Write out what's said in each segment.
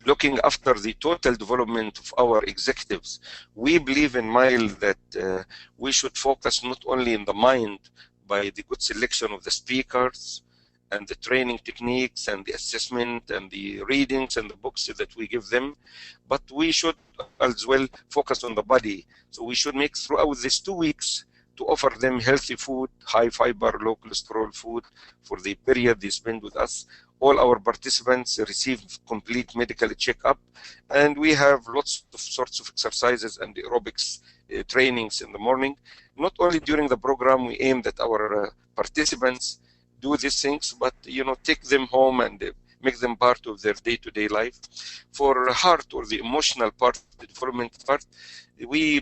looking after the total development of our executives. We believe in MILE that we should focus not only in the mind by the good selection of the speakers and the training techniques and the assessment and the readings and the books that we give them, but we should as well focus on the body. So we should make throughout these 2 weeks to offer them healthy food, high fiber, low cholesterol food for the period they spend with us. All our participants receive complete medical checkup, and we have lots of sorts of exercises and aerobics trainings in the morning. Not only during the program, we aim that our participants do these things, but take them home and make them part of their day-to-day life. For heart or the emotional part, the development part, we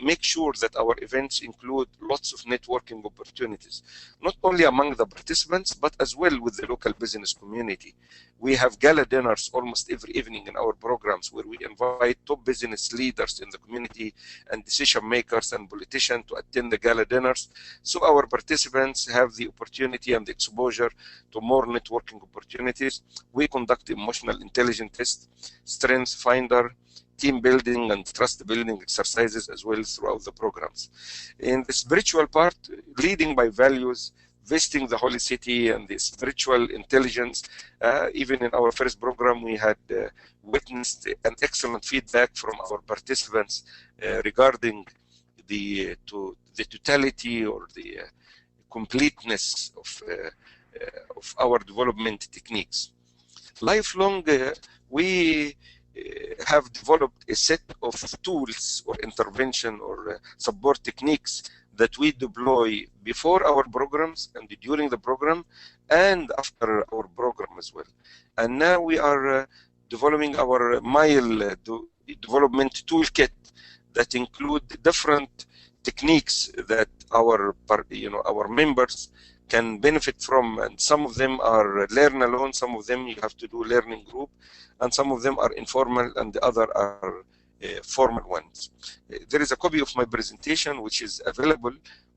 make sure that our events include lots of networking opportunities, not only among the participants, but as well with the local business community. We have gala dinners almost every evening in our programs where we invite top business leaders in the community and decision makers and politicians to attend the gala dinners. So our participants have the opportunity and the exposure to more networking opportunities. We conduct emotional intelligence tests, strength finder, team building and trust building exercises as well throughout the programs. In the spiritual part, leading by values, visiting the holy city and the spiritual intelligence. Even in our first program, we had witnessed an excellent feedback from our participants regarding the totality or the completeness of our development techniques. Lifelong, we have developed a set of tools or intervention or support techniques that we deploy before our programs and during the program and after our program as well. And now we are developing our MILE development toolkit that include different techniques that our members can benefit from, and some of them are learn alone, some of them you have to do learning group, and some of them are informal and the other are formal ones. There is a copy of my presentation which is available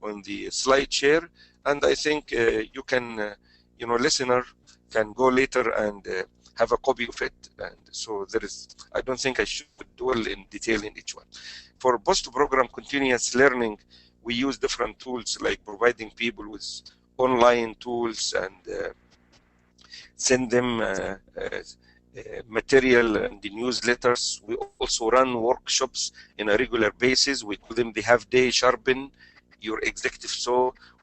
on the slide share, and I think you can, listener can go later and have a copy of it. And so there is, I don't think I should dwell in detail in each one. For post-program continuous learning, we use different tools like providing people with online tools and send them material and the newsletters. We also run workshops on a regular basis. We call them the half-day sharpen your executive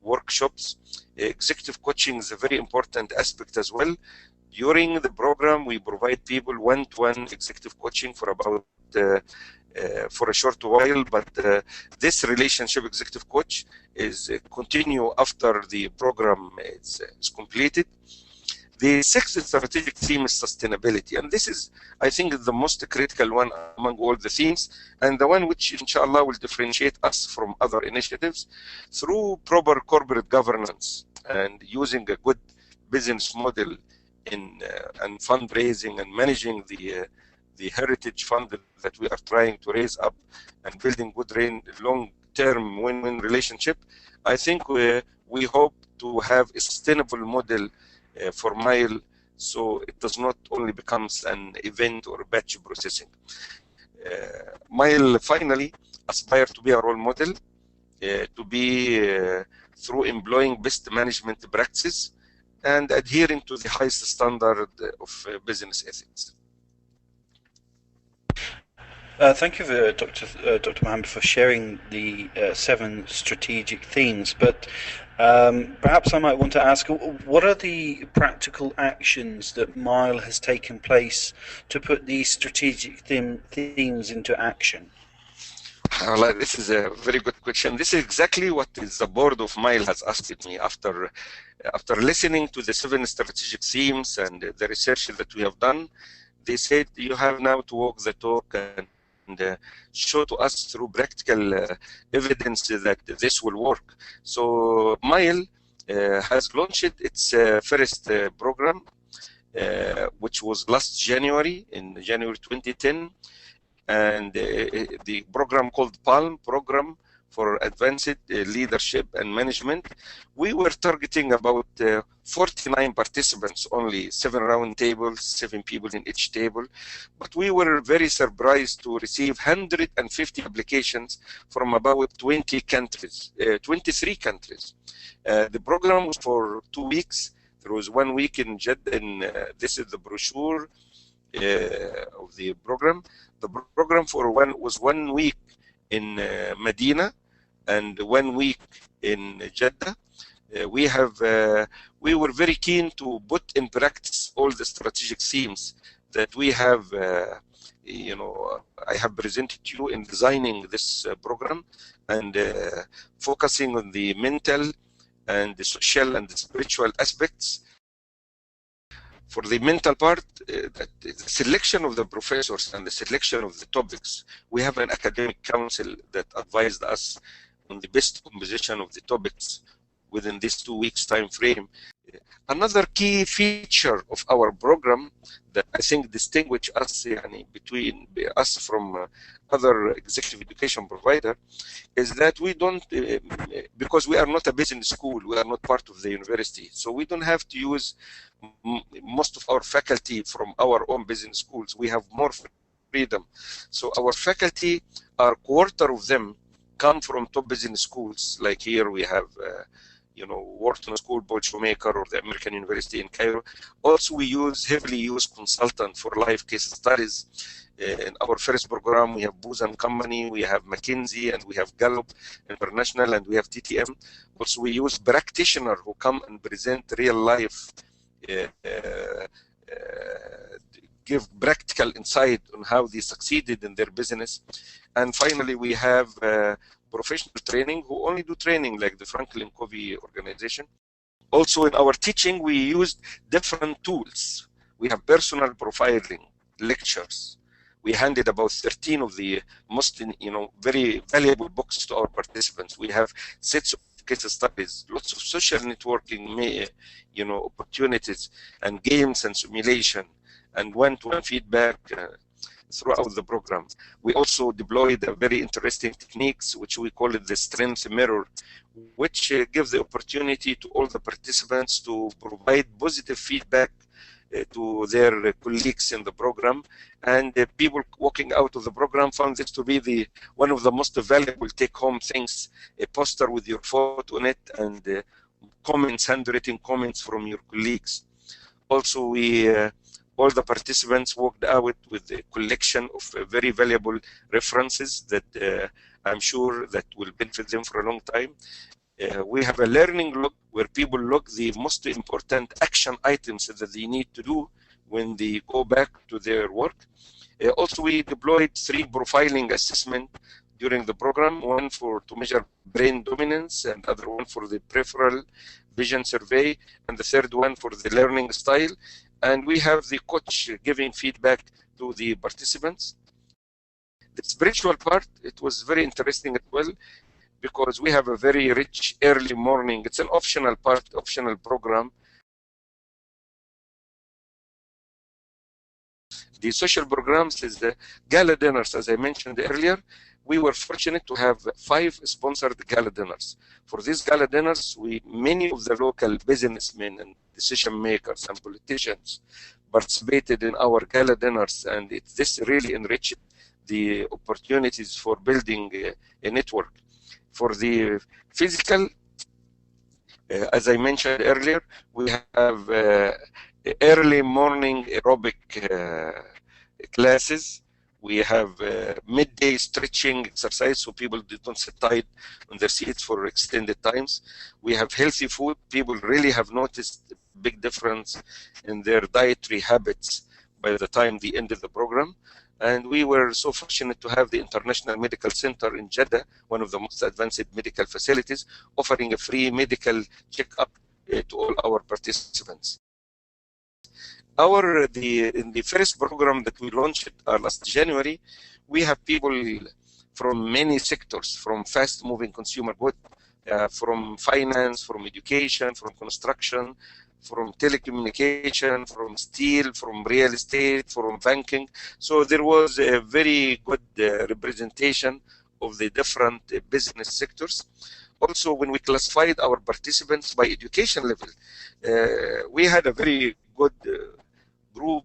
workshops. Executive coaching is a very important aspect as well. During the program, we provide people one-to-one executive coaching for about for a short while, but this relationship executive coach is continue after the program is completed. The sixth strategic theme is sustainability, and this is, I think, the most critical one among all the themes, and the one which, inshallah, will differentiate us from other initiatives through proper corporate governance and using a good business model in and fundraising and managing the heritage fund that we are trying to raise up and building good long-term win-win relationship. I think we hope to have a sustainable model for MILE, so it does not only becomes an event or batch processing. MILE finally aspire to be a role model, to be through employing best management practices and adhering to the highest standard of business ethics. Thank you, Dr. Mohammed, for sharing the 7 strategic themes. But perhaps I might want to ask, what are the practical actions that MILE has taken place to put these strategic themes into action? Well, this is a very good question. This is exactly what the board of MILE has asked me after listening to the 7 strategic themes and the research that we have done. They said you have now to walk the talk and show to us through practical evidence that this will work. So MILE has launched its first program, which was last January, in January 2010, and the program called PALM, Program for advanced leadership and management. We were targeting about 49 participants only, 7 round tables, 7 people in each table. But we were very surprised to receive 150 applications from about 20 countries, 23 countries. The program was for 2 weeks. There was 1 week in Jeddah, and this is the brochure of the program. The program was 1 week in Madinah and 1 week in Jeddah. We were very keen to put in practice all the strategic themes that we have, I have presented to you in designing this program, and focusing on the mental and the social and the spiritual aspects. For the mental part, the selection of the professors and the selection of the topics, we have an academic council that advised us on the best composition of the topics within this 2 weeks time frame. Another key feature of our program that I think distinguishes us between us from other executive education provider is that we don't, because we are not a business school, we are not part of the university, so we don't have to use most of our faculty from our own business schools. We have more freedom. So our faculty, a quarter of them come from top business schools. Like here we have Wharton School, Paul Shoemaker, or the American University in Cairo. Also, we heavily use consultant for live case studies. In our first program, we have Booz&Co, we have McKinsey, and we have GALA International, and we have TTM. Also, we use practitioners who come and present real life, give practical insight on how they succeeded in their business. And finally, we have professional training who only do training, like the Franklin Covey organization. Also, in our teaching, we used different tools. We have personal profiling lectures. We handed about 13 of the most, very valuable books to our participants. We have sets of case studies, lots of social networking, opportunities, and games and simulation, and one-to-one feedback throughout the program. We also deployed a very interesting techniques, which we call it the strength mirror, which gives the opportunity to all the participants to provide positive feedback to their colleagues in the program, and people walking out of the program found this to be one of the most valuable take-home things: a poster with your photo on it and comments, handwritten comments from your colleagues. Also, all the participants walked out with a collection of very valuable references that I'm sure that will benefit them for a long time. We have a learning log where people log the most important action items that they need to do when they go back to their work. Also, we deployed 3 profiling assessment during the program, one to measure brain dominance, and other one for the peripheral vision survey, and the third one for the learning style. And we have the coach giving feedback to the participants. The spiritual part, it was very interesting as well, because we have a very rich early morning. It's an optional program. The social programs is the gala dinners, as I mentioned earlier. We were fortunate to have 5 sponsored gala dinners. For these gala dinners, many of the local businessmen and decision makers and politicians participated in our gala dinners, and this really enriched the opportunities for building a network. For the physical, as I mentioned earlier, we have early morning aerobic classes. We have midday stretching exercise so people don't sit tight on their seats for extended times. We have healthy food. People really have noticed a big difference in their dietary habits by the time they ended the program. And we were so fortunate to have the International Medical Center in Jeddah, one of the most advanced medical facilities, offering a free medical checkup to all our participants. In the first program that we launched last January, we have people from many sectors, from fast-moving consumer goods, from finance, from education, from construction, from telecommunication, from steel, from real estate, from banking. So there was a very good representation of the different business sectors. Also, when we classified our participants by education level, we had a very good group.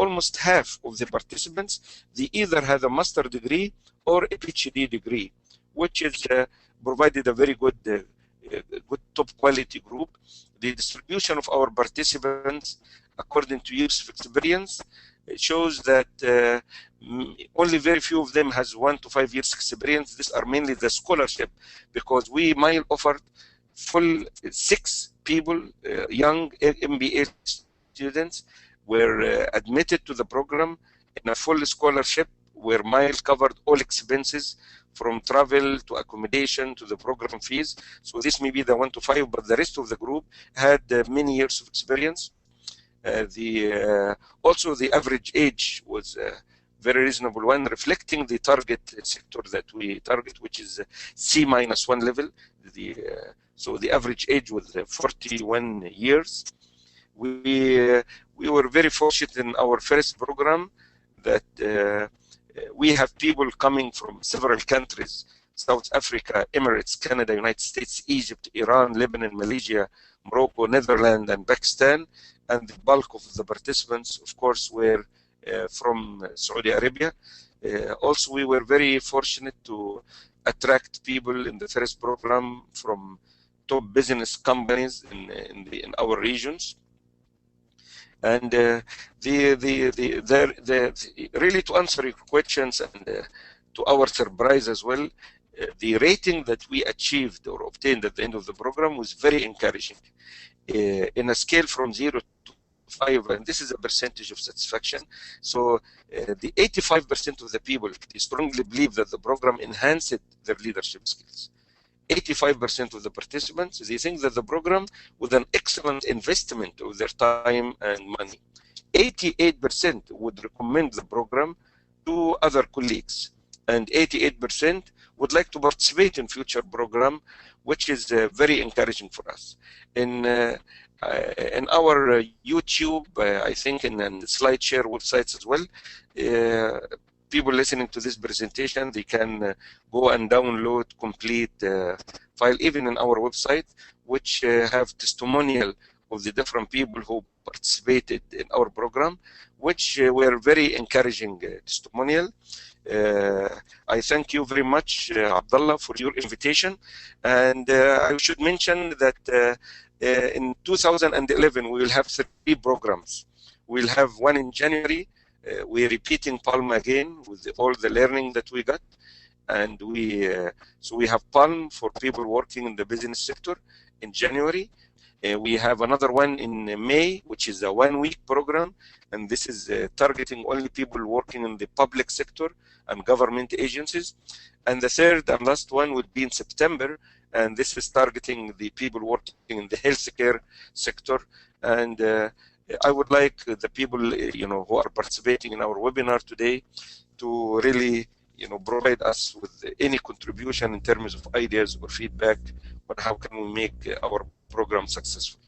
Almost half of the participants, they either had a master degree or a PhD degree, which is provided a very good, good top quality group. The distribution of our participants according to years of experience, it shows that only very few of them has 1 to 5 years experience. These are mainly the scholarship, because we might offer full 6 people, young MBA students, were admitted to the program in a full scholarship where Mile covered all expenses from travel to accommodation to the program fees. So this may be the 1 to 5, but the rest of the group had many years of experience. Also the average age was very reasonable one, reflecting the target sector that we target, which is C-1 level. So the average age was 41 years. We were very fortunate in our first program that we have people coming from several countries: South Africa, Emirates, Canada, United States, Egypt, Iran, Lebanon, Malaysia, Morocco, Netherlands, and Pakistan. And the bulk of the participants, of course, were from Saudi Arabia. Also, we were very fortunate to attract people in the first program from top business companies in our regions. And really, to answer your questions and to our surprise as well, the rating that we achieved or obtained at the end of the program was very encouraging. In a scale from 0 to 5, and this is a percentage of satisfaction. So the 85% of the people, they strongly believe that the program enhanced their leadership skills. 85% of the participants, they think that the program was an excellent investment of their time and money. 88% would recommend the program to other colleagues, and 88% would like to participate in future program, which is very encouraging for us. In our YouTube, I think, and SlideShare websites as well, people listening to this presentation, they can go and download complete file, even in our website, which have testimonial of the different people who participated in our program, which were very encouraging testimonial. I thank you very much, Abdullah, for your invitation. And I should mention that in 2011, we will have 3 programs. We'll have one in January. We're repeating Palm again with all the learning that we got. And so we have Palm for people working in the business sector in January. We have another one in May, which is a 1-week program. And this is targeting only people working in the public sector and government agencies. And the third and last one would be in September. And this is targeting the people working in the healthcare sector. And I would like the people, who are participating in our webinar today to really, provide us with any contribution in terms of ideas or feedback on how can we make our program successful.